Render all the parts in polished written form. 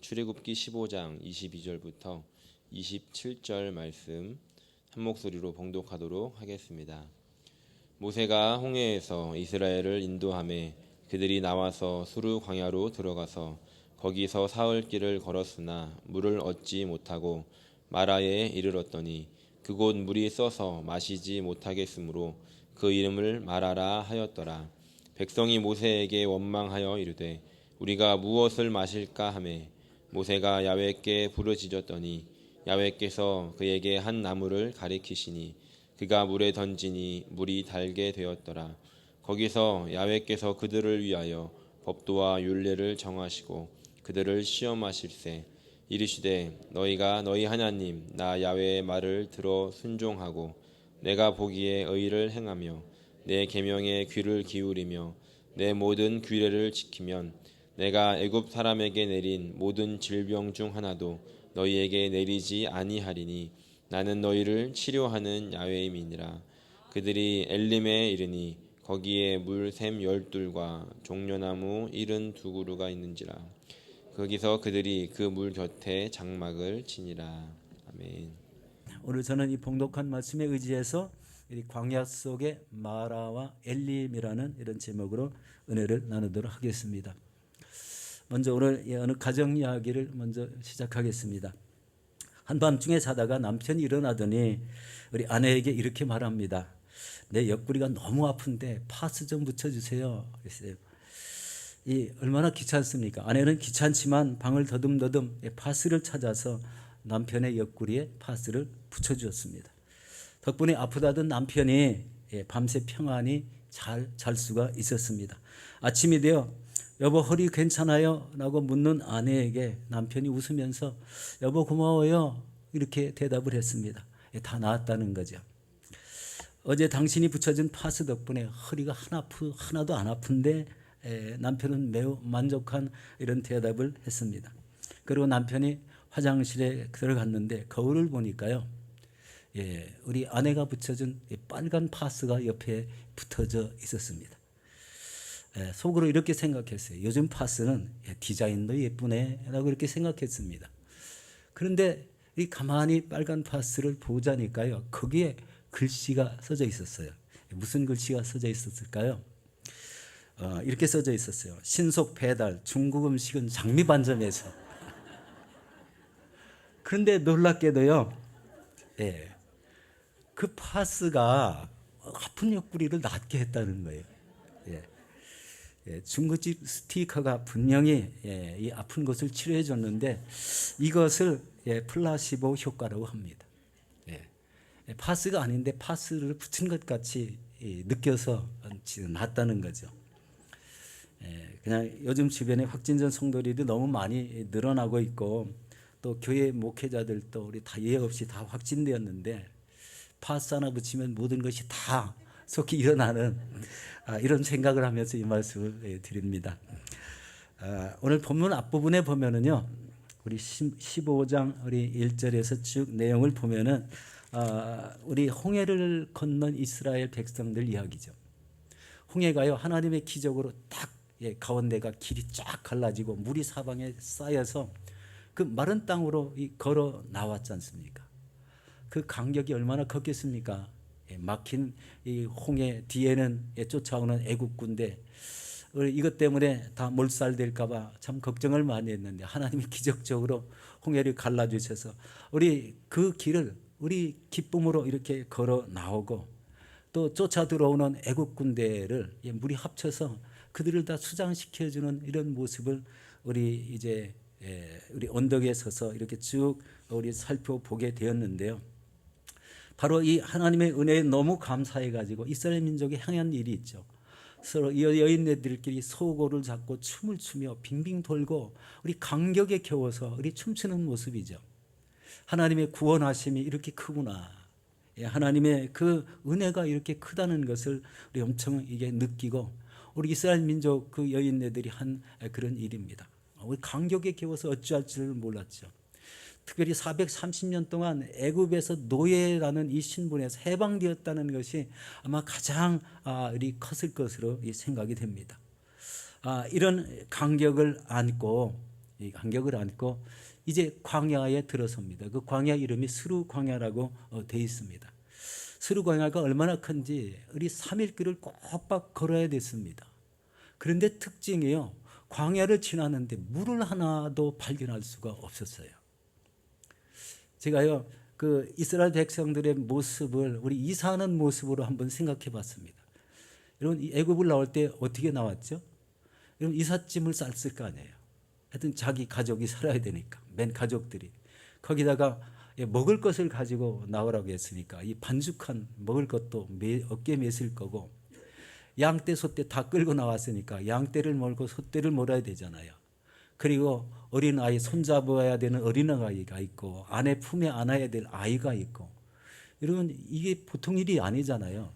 출애굽기 15장 22절부터 27절 말씀 한 목소리로 봉독하도록 하겠습니다. 모세가 홍해에서 이스라엘을 인도하매 그들이 나와서 수르 광야로 들어가서 거기서 사흘 길을 걸었으나 물을 얻지 못하고 마라에 이르렀더니 그곳 물이 써서 마시지 못하겠으므로 그 이름을 마라라 하였더라. 백성이 모세에게 원망하여 이르되 우리가 무엇을 마실까 하매 모세가 야훼께 부르짖었더니 야훼께서 그에게 한 나무를 가리키시니 그가 물에 던지니 물이 달게 되었더라. 거기서 야훼께서 그들을 위하여 법도와 율례를 정하시고 그들을 시험하실세 이르시되 너희가 너희 하나님 나 야훼의 말을 들어 순종하고 내가 보기에 의를 행하며 내 계명에 귀를 기울이며 내 모든 규례를 지키면 내가 애굽 사람에게 내린 모든 질병 중 하나도 너희에게 내리지 아니하리니 나는 너희를 치료하는 야훼임이니라. 그들이 엘림에 이르니 거기에 물샘 12과 종려나무 72그루가 있는지라. 거기서 그들이 그 물 곁에 장막을 치니라. 아멘. 오늘 저는 이 봉독한 말씀에 의지해서 이 광야 속의 마라와 엘림이라는 이런 제목으로 은혜를 나누도록 하겠습니다. 먼저 오늘 어느 가정 이야기를 먼저 시작하겠습니다. 한밤중에 자다가 남편이 일어나더니 우리 아내에게 이렇게 말합니다. 내 옆구리가 너무 아픈데 파스 좀 붙여주세요. 그랬어요. 이 얼마나 귀찮습니까? 아내는 귀찮지만 방을 더듬더듬 파스를 찾아서 남편의 옆구리에 파스를 붙여주었습니다. 덕분에 아프다던 남편이 밤새 평안히 잘 수가 있었습니다. 아침이 되어 여보 허리 괜찮아요? 라고 묻는 아내에게 남편이 웃으면서 여보 고마워요 이렇게 대답을 했습니다. 다 나았다는 거죠. 어제 당신이 붙여준 파스 덕분에 허리가 하나도 안 아픈데 남편은 매우 만족한 이런 대답을 했습니다. 그리고 남편이 화장실에 들어갔는데 거울을 보니까요. 우리 아내가 붙여준 빨간 파스가 옆에 붙어져 있었습니다. 속으로 이렇게 생각했어요. 요즘 파스는 디자인도 예쁘네 라고 이렇게 생각했습니다. 그런데 이 가만히 빨간 파스를 보자니까요. 거기에 글씨가 써져 있었어요. 무슨 글씨가 써져 있었을까요? 이렇게 써져 있었어요. 신속 배달 중국 음식은 장미반점에서. 그런데 놀랍게도요. 그 파스가 아픈 옆구리를 낫게 했다는 거예요. 중국집 스티커가 분명히 이 아픈 곳을 치료해 줬는데 이것을 플라시보 효과라고 합니다. 파스가 아닌데 파스를 붙인 것 같이 느껴서 낫다는 거죠. 그냥 요즘 주변에 확진전 성도들이 너무 많이 늘어나고 있고 또 교회 목회자들도 우리 다 예외 없이 다 확진되었는데 파스 하나 붙이면 모든 것이 다 속히 일어나는 이런 생각을 하면서 이 말씀을 드립니다. 오늘 본문 앞부분에 보면은요, 우리 15장 우리 1절에서 쭉 내용을 보면은 우리 홍해를 건넌 이스라엘 백성들 이야기죠. 홍해가요 하나님의 기적으로 딱 가운데가 길이 쫙 갈라지고 물이 사방에 쌓여서 그 마른 땅으로 걸어 나왔지 않습니까? 그 간격이 얼마나 컸겠습니까? 막힌 이 홍해 뒤에는 쫓아오는 애국 군대 이것 때문에 다 몰살될까 봐 참 걱정을 많이 했는데 하나님이 기적적으로 홍해를 갈라주셔서 우리 그 길을 우리 기쁨으로 이렇게 걸어 나오고 또 쫓아 들어오는 애국 군대를 물이 합쳐서 그들을 다 수장시켜주는 이런 모습을 우리 이제 우리 언덕에 서서 이렇게 쭉 우리 살펴보게 되었는데요. 바로 이 하나님의 은혜에 너무 감사해가지고 이스라엘 민족이 행한 일이 있죠. 서로 여인네들끼리 소고를 잡고 춤을 추며 빙빙 돌고 우리 감격에 겨워서 우리 춤추는 모습이죠. 하나님의 구원하심이 이렇게 크구나. 하나님의 그 은혜가 이렇게 크다는 것을 우리 엄청 이게 느끼고 우리 이스라엘 민족 그 여인네들이 한 그런 일입니다. 우리 감격에 겨워서 어찌할 줄을 몰랐죠. 특별히 430년 동안 애굽에서 노예라는 이 신분에서 해방되었다는 것이 아마 가장 우리 컸을 것으로 생각이 됩니다. 이런 감격을 안고 이 간격을 안고 이제 광야에 들어섭니다. 그 광야 이름이 스루 광야라고 되어 있습니다. 스루 광야가 얼마나 큰지 우리 3일 길을 꼬박 걸어야 됐습니다. 그런데 특징이요, 광야를 지나는데 물을 하나도 발견할 수가 없었어요. 제가요, 그 이스라엘 백성들의 모습을 우리 이사하는 모습으로 한번 생각해 봤습니다. 여러분, 애굽을 나올 때 어떻게 나왔죠? 여러분, 이삿짐을 쌌을 거 아니에요. 하여튼 자기 가족이 살아야 되니까, 맨 가족들이. 거기다가 먹을 것을 가지고 나오라고 했으니까 이 반죽한 먹을 것도 어깨에 메실 거고, 양떼 소떼 다 끌고 나왔으니까 양떼를 몰고 소떼를 몰아야 되잖아요. 그리고 어린아이 손잡아야 되는 어린아이가 있고, 아내 품에 안아야 될 아이가 있고. 여러분, 이게 보통 일이 아니잖아요.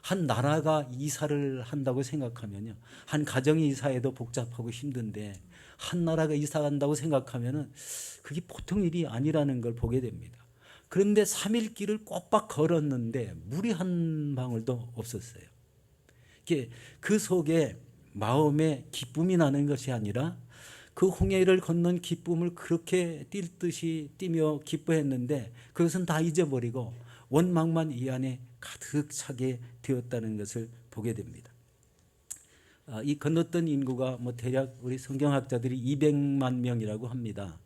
한 나라가 이사를 한다고 생각하면요, 한 가정이 이사해도 복잡하고 힘든데 한 나라가 이사한다고 생각하면은 그게 보통 일이 아니라는 걸 보게 됩니다. 그런데 3일 길을 꼬박 걸었는데 물이 한 방울도 없었어요. 그 속에 마음에 기쁨이 나는 것이 아니라 그 홍해를 건넌 기쁨을 그렇게 뛸 듯이 뛰며 기뻐했는데 그것은 다 잊어버리고 원망만 이 안에 가득 차게 되었다는 것을 보게 됩니다. 이 건넜던 인구가 대략 우리 성경학자들이 200만 명이라고 합니다.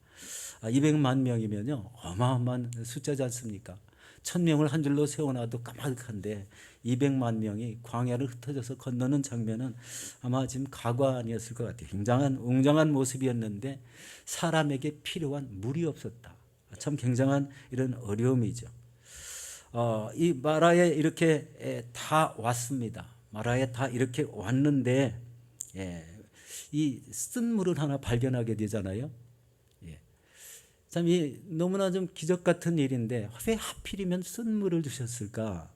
200만 명이면요, 어마어마한 숫자지 않습니까? 1000명을 한 줄로 세워놔도 까마득한데 200만 명이 광야를 흩어져서 건너는 장면은 아마 지금 과거 아니었을 것 같아요. 굉장한 웅장한 모습이었는데 사람에게 필요한 물이 없었다. 참 굉장한 이런 어려움이죠. 이 마라에 이렇게 다 왔습니다. 마라에 다 이렇게 왔는데 이 쓴 물을 하나 발견하게 되잖아요. 참 너무나 좀 기적 같은 일인데 왜 하필이면 쓴 물을 주셨을까?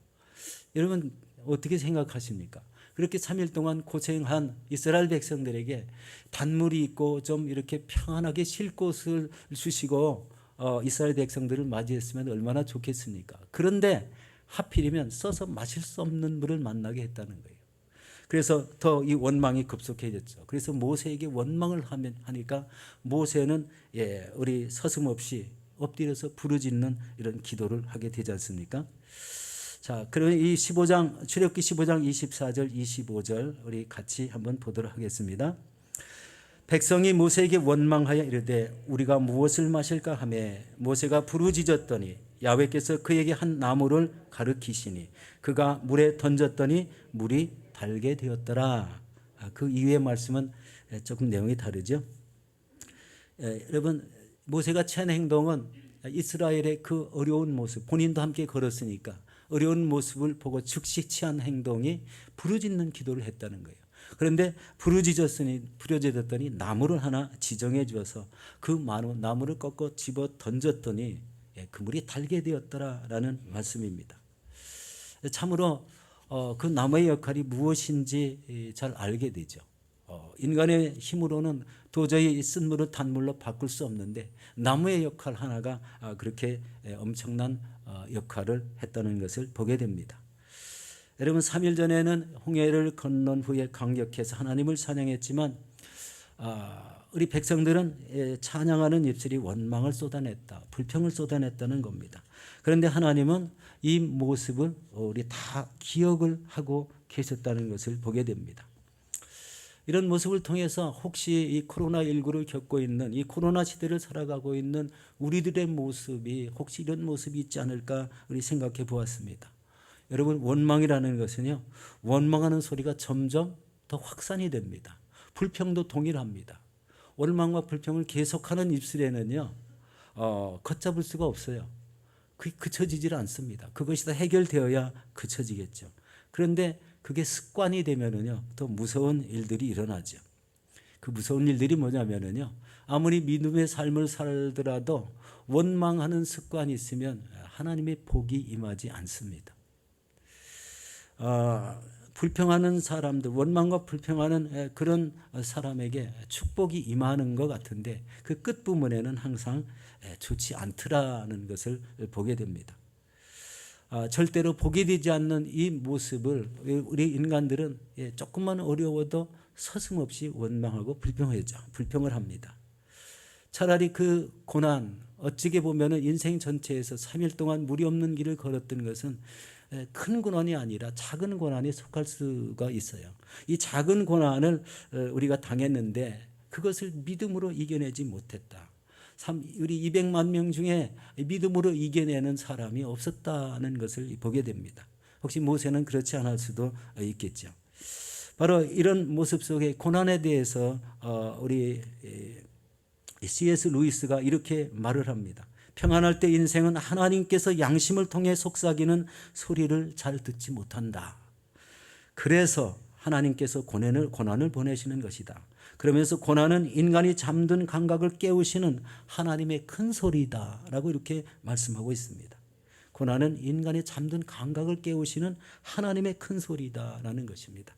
여러분 어떻게 생각하십니까? 그렇게 3일 동안 고생한 이스라엘 백성들에게 단물이 있고 좀 이렇게 평안하게 쉴 곳을 주시고 이스라엘 백성들을 맞이했으면 얼마나 좋겠습니까? 그런데 하필이면 써서 마실 수 없는 물을 만나게 했다는 거예요. 그래서 더 이 원망이 급속해졌죠. 그래서 모세에게 원망을 하니까 모세는 우리 서슴없이 엎드려서 부르짖는 이런 기도를 하게 되지 않습니까? 자, 그러면 이 15장 출애굽기 15장 24절 25절 우리 같이 한번 보도록 하겠습니다. 백성이 모세에게 원망하여 이르되 우리가 무엇을 마실까 하며 모세가 부르짖었더니 야훼께서 그에게 한 나무를 가르치시니 그가 물에 던졌더니 물이 달게 되었더라. 그 이후의 말씀은 조금 내용이 다르죠. 여러분, 모세가 취한 행동은 이스라엘의 그 어려운 모습, 본인도 함께 걸었으니까 어려운 모습을 보고 즉시 취한 행동이 부르짖는 기도를 했다는 거예요. 그런데 부르짖었더니 나무를 하나 지정해 주어서 그 나무를 꺾어 집어 던졌더니 그 물이 달게 되었더라라는 말씀입니다. 참으로 그 나무의 역할이 무엇인지 잘 알게 되죠. 인간의 힘으로는 도저히 쓴 물을 단물로 바꿀 수 없는데 나무의 역할 하나가 그렇게 엄청난 역할을 했다는 것을 보게 됩니다. 여러분, 3일 전에는 홍해를 건넌 후에 감격해서 하나님을 찬양했지만 우리 백성들은 찬양하는 입술이 원망을 쏟아냈다, 불평을 쏟아냈다는 겁니다. 그런데 하나님은 이 모습을 우리 다 기억을 하고 계셨다는 것을 보게 됩니다. 이런 모습을 통해서 혹시 이 코로나19를 겪고 있는 이 코로나 시대를 살아가고 있는 우리들의 모습이 혹시 이런 모습이 있지 않을까 우리 생각해 보았습니다. 여러분, 원망이라는 것은요, 원망하는 소리가 점점 더 확산이 됩니다. 불평도 동일합니다. 원망과 불평을 계속하는 입술에는요, 걷잡을 수가 없어요. 그게 그쳐지질 않습니다. 그것이 다 해결되어야 그쳐지겠죠. 그런데 그게 습관이 되면은요, 더 무서운 일들이 일어나죠. 그 무서운 일들이 뭐냐면은요, 아무리 믿음의 삶을 살더라도 원망하는 습관이 있으면 하나님의 복이 임하지 않습니다. 불평하는 사람들, 원망과 불평하는 그런 사람에게 축복이 임하는 것 같은데 그 끝부분에는 항상 좋지 않더라는 것을 보게 됩니다. 절대로 복이 되지 않는 이 모습을 우리 인간들은 조금만 어려워도 서슴없이 원망하고 불평을 합니다. 차라리 그 고난, 어찌게 보면은 인생 전체에서 3일 동안 물이 없는 길을 걸었던 것은 큰 고난이 아니라 작은 고난에 속할 수가 있어요. 이 작은 고난을 우리가 당했는데 그것을 믿음으로 이겨내지 못했다. 우리 200만 명 중에 믿음으로 이겨내는 사람이 없었다는 것을 보게 됩니다. 혹시 모세는 그렇지 않을 수도 있겠죠. 바로 이런 모습 속에 고난에 대해서 우리 C.S. 루이스가 이렇게 말을 합니다. 평안할 때 인생은 하나님께서 양심을 통해 속삭이는 소리를 잘 듣지 못한다. 그래서 하나님께서 고난을 보내시는 것이다. 그러면서 고난은 인간이 잠든 감각을 깨우시는 하나님의 큰 소리다 라고 이렇게 말씀하고 있습니다. 고난은 인간의 잠든 감각을 깨우시는 하나님의 큰 소리다라는 것입니다.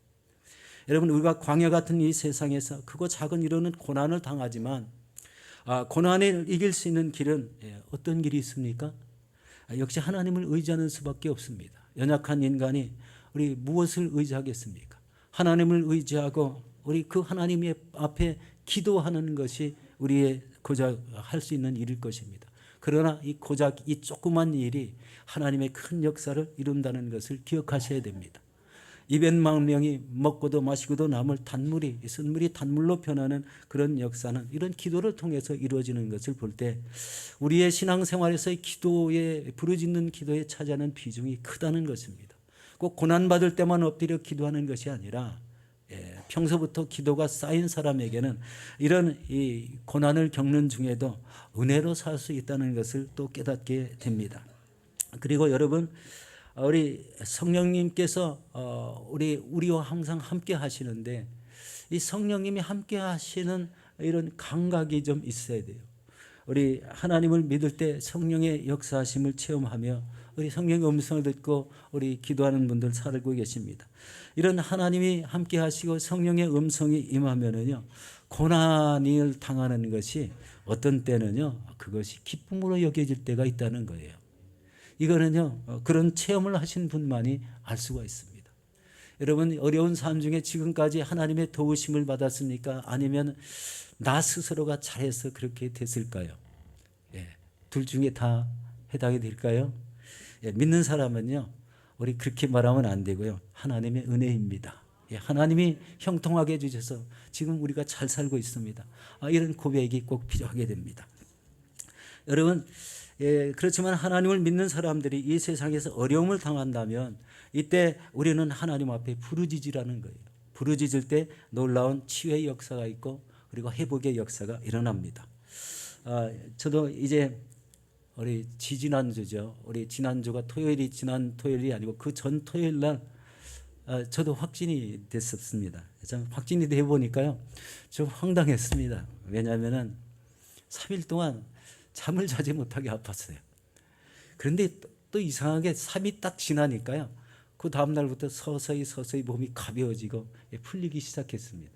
여러분, 우리가 광야 같은 이 세상에서 크고 작은 이러는 고난을 당하지만 고난을 이길 수 있는 길은 어떤 길이 있습니까? 역시 하나님을 의지하는 수밖에 없습니다. 연약한 인간이 우리 무엇을 의지하겠습니까? 하나님을 의지하고 우리 그 하나님 앞에 기도하는 것이 우리의 고작 할 수 있는 일일 것입니다. 그러나 고작 이 조그만 일이 하나님의 큰 역사를 이룬다는 것을 기억하셔야 됩니다. 200만 명이 먹고도 마시고도 남을 쓴물이 단물로 변하는 그런 역사는 이런 기도를 통해서 이루어지는 것을 볼 때 우리의 신앙생활에서의 기도에 부르짖는 기도에 차지하는 비중이 크다는 것입니다. 꼭 고난받을 때만 엎드려 기도하는 것이 아니라 평소부터 기도가 쌓인 사람에게는 이런 이 고난을 겪는 중에도 은혜로 살 수 있다는 것을 또 깨닫게 됩니다. 그리고 여러분, 우리 성령님께서 우리와 항상 함께 하시는데 이 성령님이 함께 하시는 이런 감각이 좀 있어야 돼요. 우리 하나님을 믿을 때 성령의 역사하심을 체험하며 우리 성령의 음성을 듣고 우리 기도하는 분들 살고 계십니다. 이런 하나님이 함께 하시고 성령의 음성이 임하면은요, 고난을 당하는 것이 어떤 때는요, 그것이 기쁨으로 여겨질 때가 있다는 거예요. 이거는요, 그런 체험을 하신 분만이 알 수가 있습니다. 여러분, 어려운 삶 중에 지금까지 하나님의 도우심을 받았습니까? 아니면 나 스스로가 잘해서 그렇게 됐을까요? 둘 중에 다 해당이 될까요? 믿는 사람은요, 우리 그렇게 말하면 안 되고요. 하나님의 은혜입니다. 하나님이 형통하게 해주셔서 지금 우리가 잘 살고 있습니다. 이런 고백이 꼭 필요하게 됩니다. 여러분, 그렇지만 하나님을 믿는 사람들이 이 세상에서 어려움을 당한다면 이때 우리는 하나님 앞에 부르짖으라는 거예요. 부르짖을 때 놀라운 치유의 역사가 있고 그리고 회복의 역사가 일어납니다. 저도 이제 우리 지난주죠. 우리 지난주가 지난 토요일이 아니고 그 전 토요일 날 저도 확진이 됐었습니다. 확진이 돼 보니까요, 좀 황당했습니다. 왜냐하면은 3일 동안 잠을 자지 못하게 아팠어요. 그런데 또 이상하게 3일 딱 지나니까요, 그 다음 날부터 서서히 몸이 가벼워지고 풀리기 시작했습니다.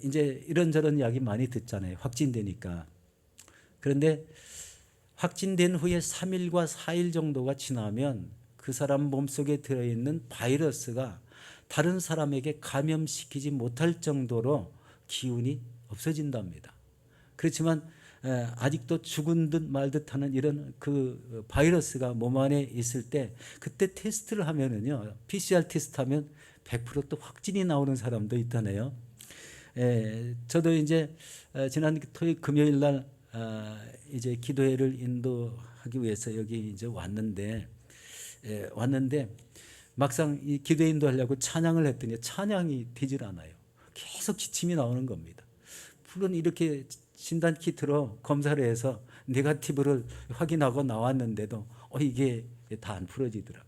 이제 이런저런 이야기 많이 듣잖아요. 확진되니까. 그런데 확진된 후에 3일과 4일 정도가 지나면 그 사람 몸속에 들어있는 바이러스가 다른 사람에게 감염시키지 못할 정도로 기운이 없어진답니다. 그렇지만 아직도 죽은 듯 말 듯하는 이런 그 바이러스가 몸 안에 있을 때 그때 테스트를 하면은요, PCR 테스트하면 100% 또 확진이 나오는 사람도 있다네요. 저도 이제 지난 토요일 금요일 날 이제 기도회를 인도하기 위해서 여기 이제 왔는데 막상 이 기도 인도하려고 찬양을 했더니 찬양이 되질 않아요. 계속 기침이 나오는 겁니다. 물론 이렇게 진단 키트로 검사를 해서 네거티브를 확인하고 나왔는데도 이게 다 안 풀어지더라고요.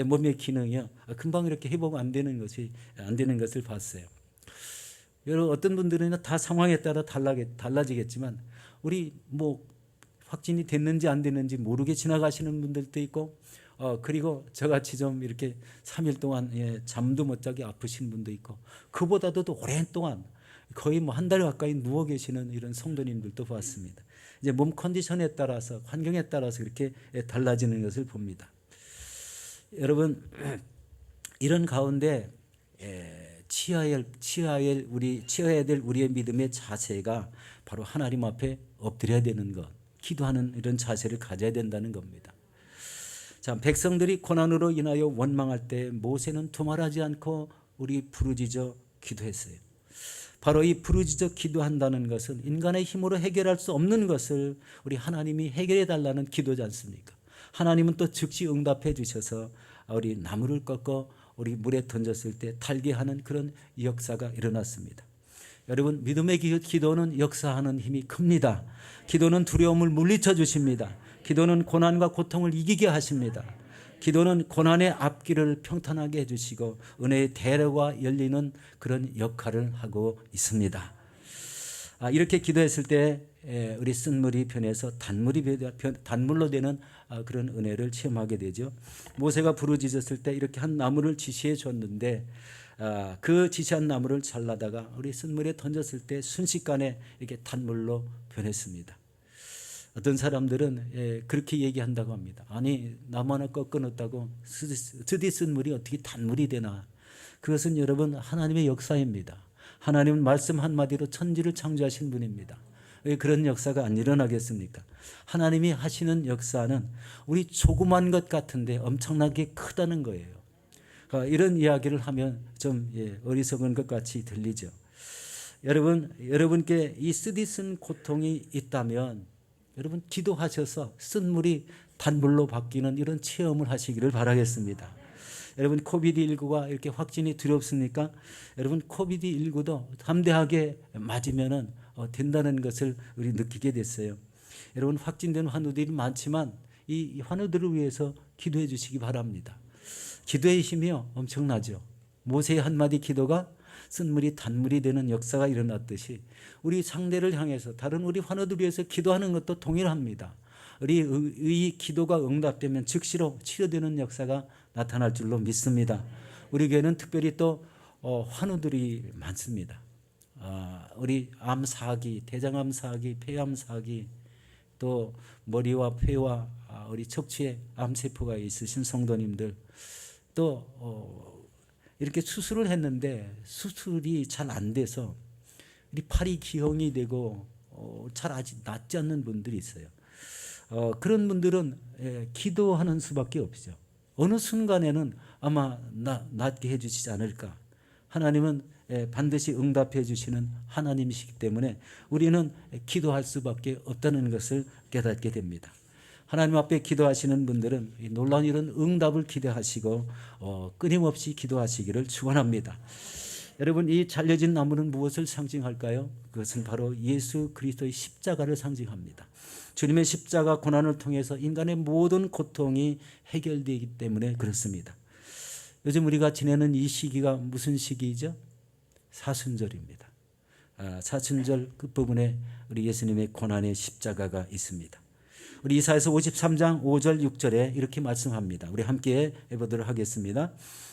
몸의 기능이요, 금방 이렇게 회복 안 되는 것을 봤어요. 여러분, 어떤 분들은 다 상황에 따라 달라지겠지만 우리 확진이 됐는지 안 됐는지 모르게 지나가시는 분들도 있고, 그리고 저같이 좀 이렇게 3일 동안 잠도 못 자게 아프신 분도 있고, 그보다도 더 오랜 동안 거의 한 달 가까이 누워 계시는 이런 성도님들도 봤습니다. 이제 몸 컨디션에 따라서, 환경에 따라서 그렇게 달라지는 것을 봅니다. 여러분, 이런 가운데 취해야 될 우리의 믿음의 자세가 바로 하나님 앞에 엎드려야 되는 것, 기도하는 이런 자세를 가져야 된다는 겁니다. 자, 백성들이 고난으로 인하여 원망할 때 모세는 두말하지 않고 우리 부르짖어 기도했어요. 바로 이 부르짖어 기도한다는 것은 인간의 힘으로 해결할 수 없는 것을 우리 하나님이 해결해 달라는 기도지 않습니까? 하나님은 또 즉시 응답해 주셔서 우리 나무를 꺾어 우리 물에 던졌을 때 달게 하는 그런 역사가 일어났습니다. 여러분, 믿음의 기도는 역사하는 힘이 큽니다. 기도는 두려움을 물리쳐 주십니다. 기도는 고난과 고통을 이기게 하십니다. 기도는 고난의 앞길을 평탄하게 해주시고 은혜의 대로가 열리는 그런 역할을 하고 있습니다. 이렇게 기도했을 때 우리 쓴물이 변해서 단물로 되는 그런 은혜를 체험하게 되죠. 모세가 부르짖었을 때 이렇게 한 나무를 지시해 줬는데 그 지시한 나무를 잘라다가 우리 쓴물에 던졌을 때 순식간에 이렇게 단물로 변했습니다. 어떤 사람들은 그렇게 얘기한다고 합니다. 아니, 나무 하나 꺾어 놓았다고 드디 쓴 물이 어떻게 단물이 되나. 그것은 여러분 하나님의 역사입니다. 하나님은 말씀 한마디로 천지를 창조하신 분입니다. 왜 그런 역사가 안 일어나겠습니까? 하나님이 하시는 역사는 우리 조그만 것 같은데 엄청나게 크다는 거예요. 이런 이야기를 하면 좀 어리석은 것 같이 들리죠. 여러분께 이 쓰디쓴 고통이 있다면 여러분 기도하셔서 쓴 물이 단물로 바뀌는 이런 체험을 하시기를 바라겠습니다. 여러분 코비드19가 이렇게 확진이 두렵습니까? 여러분 코비드19도 담대하게 맞으면 된다는 것을 우리 느끼게 됐어요. 여러분 확진된 환우들이 많지만 이 환우들을 위해서 기도해 주시기 바랍니다. 기도의 힘이 엄청나죠. 모세의 한마디 기도가 쓴물이 단물이 되는 역사가 일어났듯이 우리 상대를 향해서 다른 우리 환우들 위해서 기도하는 것도 동일합니다. 우리 기도가 응답되면 즉시로 치료되는 역사가 나타날 줄로 믿습니다. 우리 교회는 특별히 또 환우들이 많습니다. 우리 암 사기, 대장암 사기, 폐암 사기, 또 머리와 폐와 우리 척추에 암세포가 있으신 성도님들, 또 이렇게 수술을 했는데 수술이 잘 안 돼서 우리 팔이 기형이 되고 잘 아직 낫지 않는 분들이 있어요. 그런 분들은 기도하는 수밖에 없죠. 어느 순간에는 아마 낫게 해주시지 않을까. 하나님은 반드시 응답해 주시는 하나님이시기 때문에 우리는 기도할 수밖에 없다는 것을 깨닫게 됩니다. 하나님 앞에 기도하시는 분들은 놀라운 이런 응답을 기대하시고 끊임없이 기도하시기를 축원합니다. 여러분, 이 잘려진 나무는 무엇을 상징할까요? 그것은 바로 예수 그리스도의 십자가를 상징합니다. 주님의 십자가 고난을 통해서 인간의 모든 고통이 해결되기 때문에 그렇습니다. 요즘 우리가 지내는 이 시기가 무슨 시기이죠? 사순절입니다. 사순절 끝부분에 우리 예수님의 고난의 십자가가 있습니다. 우리 이사야서 53장 5절 6절에 이렇게 말씀합니다. 우리 함께 해보도록 하겠습니다.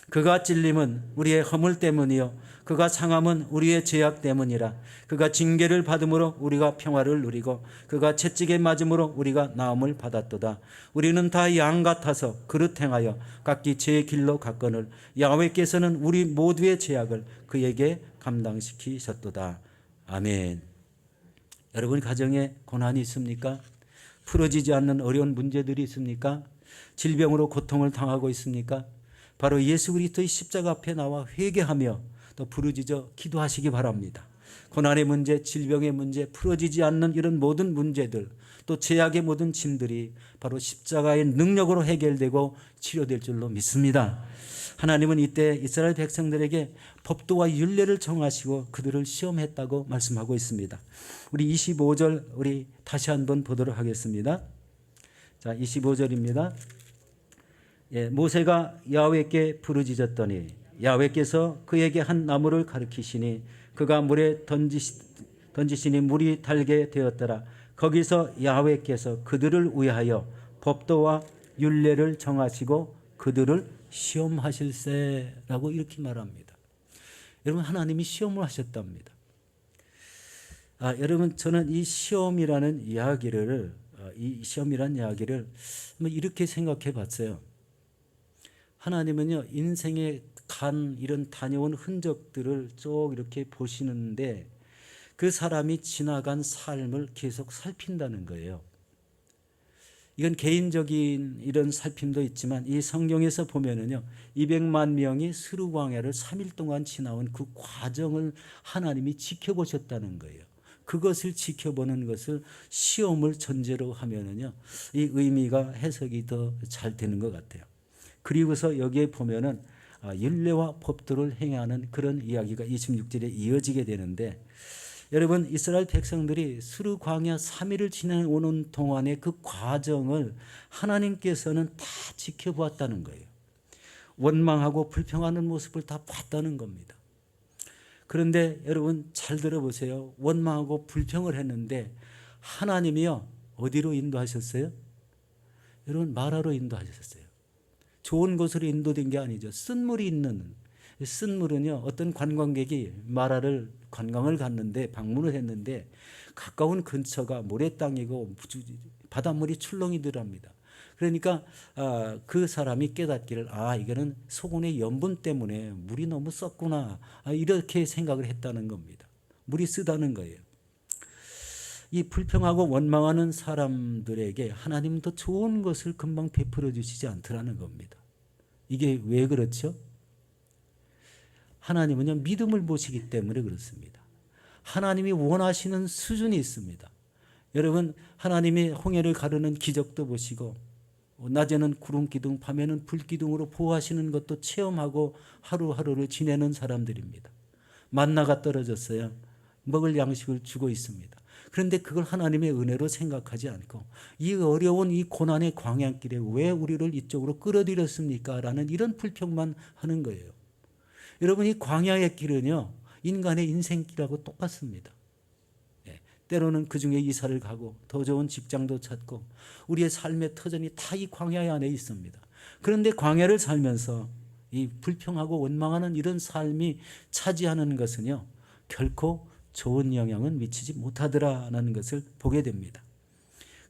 그가 찔림은 우리의 허물 때문이요 그가 상함은 우리의 죄악 때문이라. 그가 징계를 받음으로 우리가 평화를 누리고 그가 채찍에 맞음으로 우리가 나음을 받았도다. 우리는 다 양 같아서 그릇 행하여 각기 제 길로 갔거늘 야훼께서는 우리 모두의 죄악을 그에게 감당시키셨도다. 아멘. 여러분 가정에 고난이 있습니까? 풀어지지 않는 어려운 문제들이 있습니까? 질병으로 고통을 당하고 있습니까? 바로 예수 그리스도의 십자가 앞에 나와 회개하며 또 부르짖어 기도하시기 바랍니다. 고난의 문제, 질병의 문제, 풀어지지 않는 이런 모든 문제들, 또 죄악의 모든 짐들이 바로 십자가의 능력으로 해결되고 치료될 줄로 믿습니다. 하나님은 이때 이스라엘 백성들에게 법도와 율례를 정하시고 그들을 시험했다고 말씀하고 있습니다. 우리 25절 우리 다시 한번 보도록 하겠습니다. 자, 25절입니다. 모세가 야훼께 부르짖었더니 야훼께서 그에게 한 나무를 가리키시니 그가 물에 던지시니 물이 달게 되었더라. 거기서 야훼께서 그들을 위하여 법도와 율례를 정하시고 그들을 시험하실세라고 이렇게 말합니다. 여러분 하나님이 시험을 하셨답니다. 여러분 저는 이 시험이라는 이야기를 이렇게 생각해 봤어요. 하나님은요 인생의 이런 다녀온 흔적들을 쭉 이렇게 보시는데 그 사람이 지나간 삶을 계속 살핀다는 거예요. 이건 개인적인 이런 살핌도 있지만 이 성경에서 보면은요, 200만 명이 스루 광야를 3일 동안 지나온 그 과정을 하나님이 지켜보셨다는 거예요. 그것을 지켜보는 것을 시험을 전제로 하면은요, 이 의미가 해석이 더 잘 되는 것 같아요. 그리고서 여기에 보면은 율례와 법도를 행하는 그런 이야기가 26절에 이어지게 되는데, 여러분, 이스라엘 백성들이 수르 광야 3일을 지내오는 동안의 그 과정을 하나님께서는 다 지켜보았다는 거예요. 원망하고 불평하는 모습을 다 봤다는 겁니다. 그런데 여러분 잘 들어보세요. 원망하고 불평을 했는데 하나님이요, 어디로 인도하셨어요? 여러분, 마라로 인도하셨어요. 좋은 곳으로 인도된 게 아니죠. 쓴물이 있는, 쓴물은요, 어떤 관광객이 마라를 관광을 갔는데 방문을 했는데 가까운 근처가 모래 땅이고 바닷물이 출렁이더랍니다. 그러니까 그 사람이 깨닫기를, 이거는 소금의 염분 때문에 물이 너무 썩구나, 이렇게 생각을 했다는 겁니다. 물이 쓰다는 거예요. 이 불평하고 원망하는 사람들에게 하나님은 더 좋은 것을 금방 베풀어 주시지 않더라는 겁니다. 이게 왜 그렇죠? 하나님은요, 믿음을 보시기 때문에 그렇습니다. 하나님이 원하시는 수준이 있습니다. 여러분, 하나님이 홍해를 가르는 기적도 보시고 낮에는 구름 기둥, 밤에는 불 기둥으로 보호하시는 것도 체험하고 하루하루를 지내는 사람들입니다. 만나가 떨어졌어요. 먹을 양식을 주고 있습니다. 그런데 그걸 하나님의 은혜로 생각하지 않고 이 어려운 이 고난의 광야길에 왜 우리를 이쪽으로 끌어들였습니까? 라는 이런 불평만 하는 거예요. 여러분, 이 광야의 길은요, 인간의 인생길하고 똑같습니다. 때로는 그 중에 이사를 가고 더 좋은 직장도 찾고 우리의 삶의 터전이 다 이 광야 안에 있습니다. 그런데 광야를 살면서 이 불평하고 원망하는 이런 삶이 차지하는 것은요, 결코 좋은 영향은 미치지 못하더라는 것을 보게 됩니다.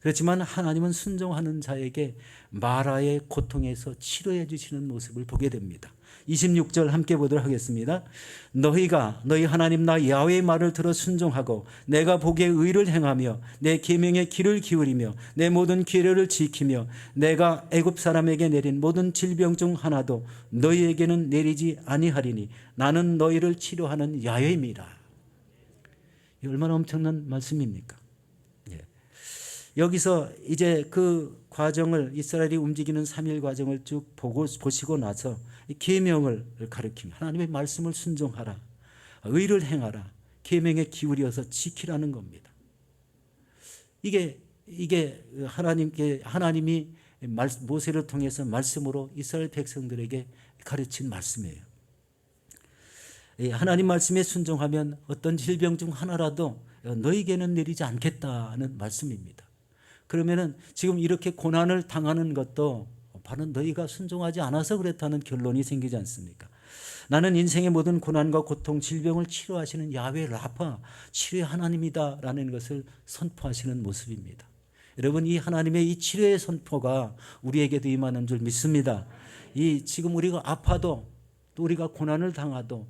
그렇지만 하나님은 순종하는 자에게 마라의 고통에서 치료해 주시는 모습을 보게 됩니다. 26절 함께 보도록 하겠습니다. 너희가 너희 하나님 나 야훼의 말을 들어 순종하고 내가 보기에 의를 행하며 내 계명의 귀를 기울이며 내 모든 규례를 지키며 내가 애굽 사람에게 내린 모든 질병 중 하나도 너희에게는 내리지 아니하리니 나는 너희를 치료하는 야훼임이라. 얼마나 엄청난 말씀입니까? 여기서 이제 그 과정을, 이스라엘이 움직이는 3일 과정을 쭉 보시고 나서 계명을 가르치며 하나님의 말씀을 순종하라, 의를 행하라, 계명에 기울여서 지키라는 겁니다. 이게 하나님이 모세를 통해서 말씀으로 이스라엘 백성들에게 가르친 말씀이에요. 하나님 말씀에 순종하면 어떤 질병 중 하나라도 너희에게는 내리지 않겠다는 말씀입니다. 그러면은 지금 이렇게 고난을 당하는 것도 바로 너희가 순종하지 않아서 그렇다는 결론이 생기지 않습니까? 나는 인생의 모든 고난과 고통, 질병을 치료하시는 야훼 라파, 치료의 하나님이다라는 것을 선포하시는 모습입니다. 여러분, 이 하나님의 이 치료의 선포가 우리에게도 임하는 줄 믿습니다. 지금 우리가 아파도 또 우리가 고난을 당하도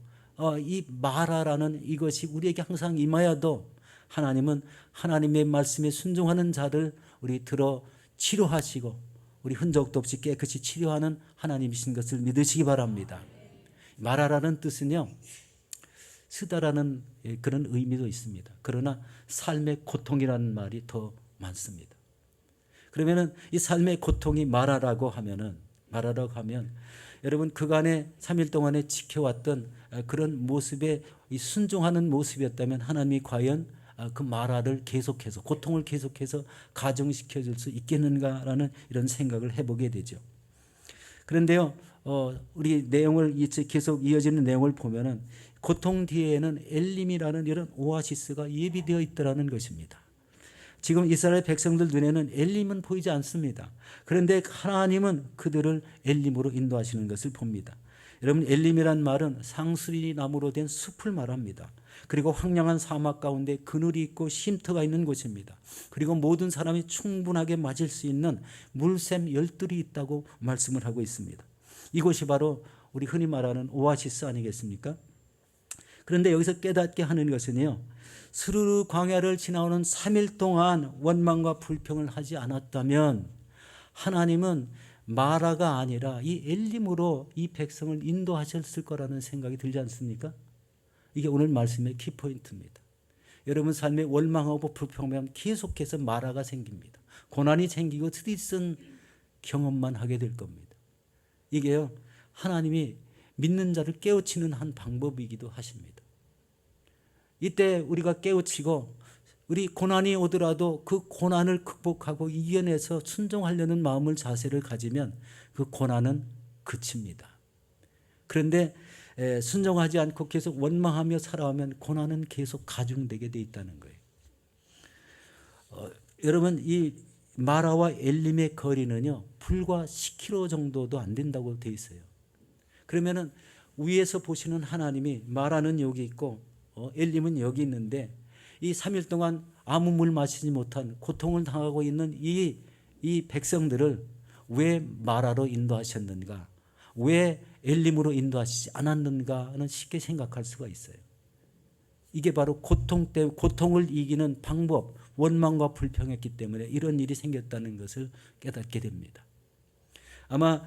이 마라라는 이것이 우리에게 항상 임하여도 하나님은 하나님의 말씀에 순종하는 자를 우리 들어 치료하시고 우리 흔적도 없이 깨끗이 치료하는 하나님이신 것을 믿으시기 바랍니다. 마라라는 뜻은요, 쓰다라는 그런 의미도 있습니다. 그러나 삶의 고통이라는 말이 더 많습니다. 그러면은 이 삶의 고통이 마라라고 하면 여러분, 그간의 3일 동안에 지켜왔던 그런 모습에 순종하는 모습이었다면 하나님이 과연 그 마라를 계속해서, 고통을 계속해서 가중시켜 줄 수 있겠는가라는 이런 생각을 해보게 되죠. 그런데요, 우리 내용을 계속 이어지는 내용을 보면은 고통 뒤에는 엘림이라는 이런 오아시스가 예비되어 있더라는 것입니다. 지금 이스라엘 백성들 눈에는 엘림은 보이지 않습니다. 그런데 하나님은 그들을 엘림으로 인도하시는 것을 봅니다. 여러분, 엘림이란 말은 상수리 나무로 된 숲을 말합니다. 그리고 황량한 사막 가운데 그늘이 있고 쉼터가 있는 곳입니다. 그리고 모든 사람이 충분하게 맞을 수 있는 물샘 열들이 있다고 말씀을 하고 있습니다. 이곳이 바로 우리 흔히 말하는 오아시스 아니겠습니까? 그런데 여기서 깨닫게 하는 것은요, 스르르 광야를 지나오는 3일 동안 원망과 불평을 하지 않았다면 하나님은 마라가 아니라 이 엘림으로 이 백성을 인도하셨을 거라는 생각이 들지 않습니까? 이게 오늘 말씀의 키포인트입니다. 여러분 삶에 원망하고 불평하면 계속해서 마라가 생깁니다. 고난이 생기고 스트레스 경험만 하게 될 겁니다. 이게요, 하나님이 믿는 자를 깨우치는 한 방법이기도 하십니다. 이때 우리가 깨우치고 우리 고난이 오더라도 그 고난을 극복하고 이겨내서 순종하려는 마음을 자세를 가지면 그 고난은 그칩니다. 그런데 순종하지 않고 계속 원망하며 살아오면 고난은 계속 가중되게 돼 있다는 거예요. 여러분 이 마라와 엘림의 거리는요 불과 10km 정도도 안 된다고 돼 있어요. 그러면은 위에서 보시는 하나님이 마라는 여기 있고 엘림은 여기 있는데 이 3일 동안 아무 물 마시지 못한 고통을 당하고 있는 이 백성들을 왜 마라로 인도하셨는가, 왜 엘림으로 인도하시지 않았는가는 쉽게 생각할 수가 있어요. 이게 바로 고통을 이기는 방법, 원망과 불평했기 때문에 이런 일이 생겼다는 것을 깨닫게 됩니다. 아마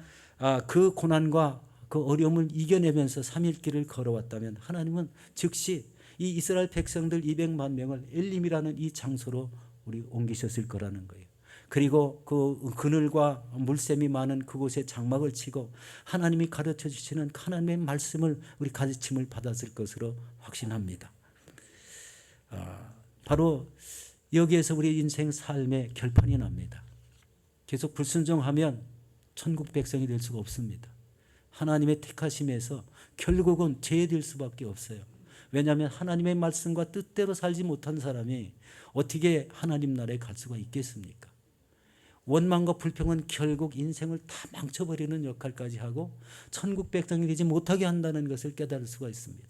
그 고난과 그 어려움을 이겨내면서 3일 길을 걸어왔다면 하나님은 즉시 이 이스라엘 백성들 200만 명을 엘림이라는 이 장소로 우리 옮기셨을 거라는 거예요. 그리고 그 그늘과 물샘이 많은 그곳에 장막을 치고 하나님이 가르쳐 주시는 하나님의 말씀을 우리 가르침을 받았을 것으로 확신합니다. 바로 여기에서 우리 인생 삶의 결판이 납니다. 계속 불순종하면 천국 백성이 될 수가 없습니다. 하나님의 택하심에서 결국은 죄될 수밖에 없어요. 왜냐하면 하나님의 말씀과 뜻대로 살지 못한 사람이 어떻게 하나님 나라에 갈 수가 있겠습니까? 원망과 불평은 결국 인생을 다 망쳐버리는 역할까지 하고 천국 백성이 되지 못하게 한다는 것을 깨달을 수가 있습니다.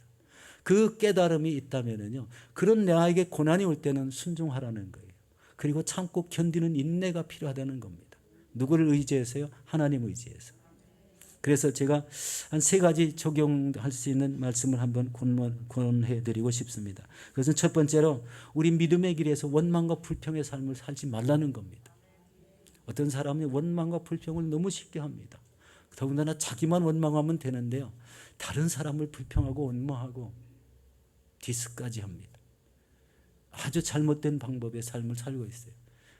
그 깨달음이 있다면요, 그런 나에게 고난이 올 때는 순종하라는 거예요. 그리고 참고 견디는 인내가 필요하다는 겁니다. 누구를 의지해서요? 하나님 의지해서. 그래서 제가 한 3가지 적용할 수 있는 말씀을 한번 권해 드리고 싶습니다. 그것은 첫 번째로 우리 믿음의 길에서 원망과 불평의 삶을 살지 말라는 겁니다. 어떤 사람이 원망과 불평을 너무 쉽게 합니다. 더군다나 자기만 원망하면 되는데요, 다른 사람을 불평하고 원망하고 디스까지 합니다. 아주 잘못된 방법의 삶을 살고 있어요.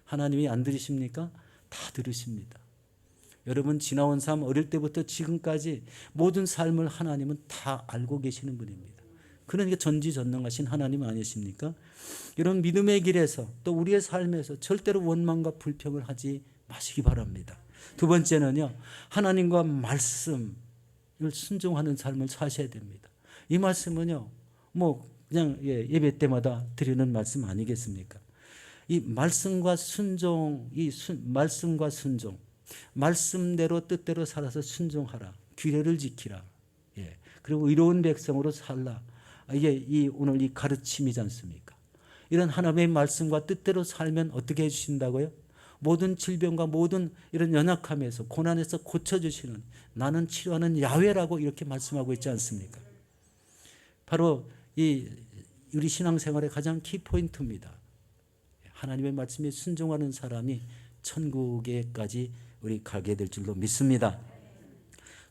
하나님이 안 들으십니까? 다 들으십니다. 여러분 지나온 삶, 어릴 때부터 지금까지 모든 삶을 하나님은 다 알고 계시는 분입니다. 그러니까 전지전능하신 하나님 아니십니까? 여러분 믿음의 길에서 또 우리의 삶에서 절대로 원망과 불평을 하지 마시기 바랍니다. 두 번째는요, 하나님과 말씀을 순종하는 삶을 사셔야 됩니다. 이 말씀은요, 그냥 예배 때마다 드리는 말씀 아니겠습니까? 이 말씀과 순종, 말씀과 순종, 말씀대로 뜻대로 살아서 순종하라. 규례를 지키라. 그리고 의로운 백성으로 살라. 이게 오늘 이 가르침이지 않습니까? 이런 하나님의 말씀과 뜻대로 살면 어떻게 해주신다고요? 모든 질병과 모든 이런 연약함에서 고난에서 고쳐주시는, 나는 치료하는 야훼라고 이렇게 말씀하고 있지 않습니까? 바로 우리 신앙생활의 가장 키포인트입니다. 하나님의 말씀에 순종하는 사람이 천국에까지 우리 가게 될 줄로 믿습니다.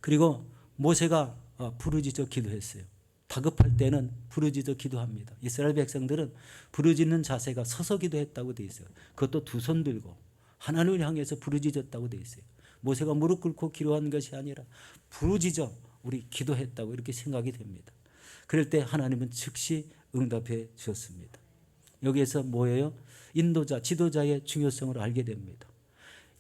그리고 모세가 부르짖어 기도했어요. 다급할 때는 부르짖어 기도합니다. 이스라엘 백성들은 부르짖는 자세가 서서 기도했다고 되어 있어요. 그것도 두 손 들고 하나님을 향해서 부르짖었다고 되어 있어요. 모세가 무릎 꿇고 기도한 것이 아니라 부르짖어 우리 기도했다고 이렇게 생각이 됩니다. 그럴 때 하나님은 즉시 응답해 주셨습니다. 여기에서 뭐예요? 인도자, 지도자의 중요성을 알게 됩니다.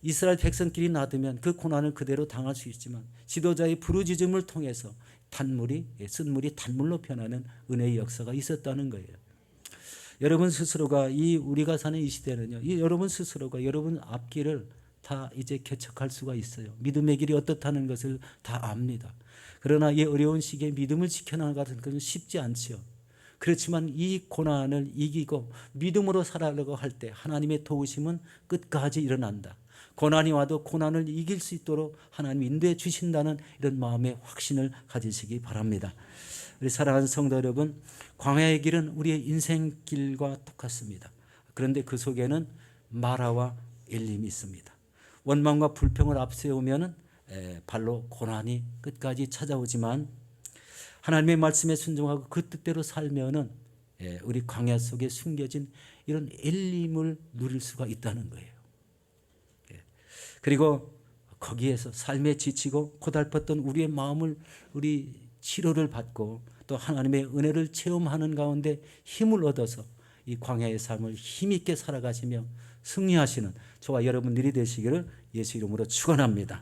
이스라엘 백성끼리 놔두면 그 고난을 그대로 당할 수 있지만 지도자의 부르짖음을 통해서 쓴물이 단물로 변하는 은혜의 역사가 있었다는 거예요. 여러분 스스로가 우리가 사는 이 시대는요, 여러분 스스로가 여러분 앞길을 다 이제 개척할 수가 있어요. 믿음의 길이 어떻다는 것을 다 압니다. 그러나 이 어려운 시기에 믿음을 지켜나가는 것은 쉽지 않지요. 그렇지만 이 고난을 이기고 믿음으로 살아가려고 할 때 하나님의 도우심은 끝까지 일어난다. 고난이 와도 고난을 이길 수 있도록 하나님이 인도해 주신다는 이런 마음의 확신을 가지시기 바랍니다. 우리 사랑하는 성도 여러분, 광야의 길은 우리의 인생길과 똑같습니다. 그런데 그 속에는 마라와 엘림이 있습니다. 원망과 불평을 앞세우면 발로 고난이 끝까지 찾아오지만 하나님의 말씀에 순종하고 그 뜻대로 살면은 우리 광야 속에 숨겨진 이런 엘림을 누릴 수가 있다는 거예요. 그리고 거기에서 삶에 지치고 고달팠던 우리의 마음을 우리 치료를 받고 또 하나님의 은혜를 체험하는 가운데 힘을 얻어서 이 광야의 삶을 힘있게 살아가시며 승리하시는 저와 여러분들이 되시기를 예수 이름으로 축원합니다.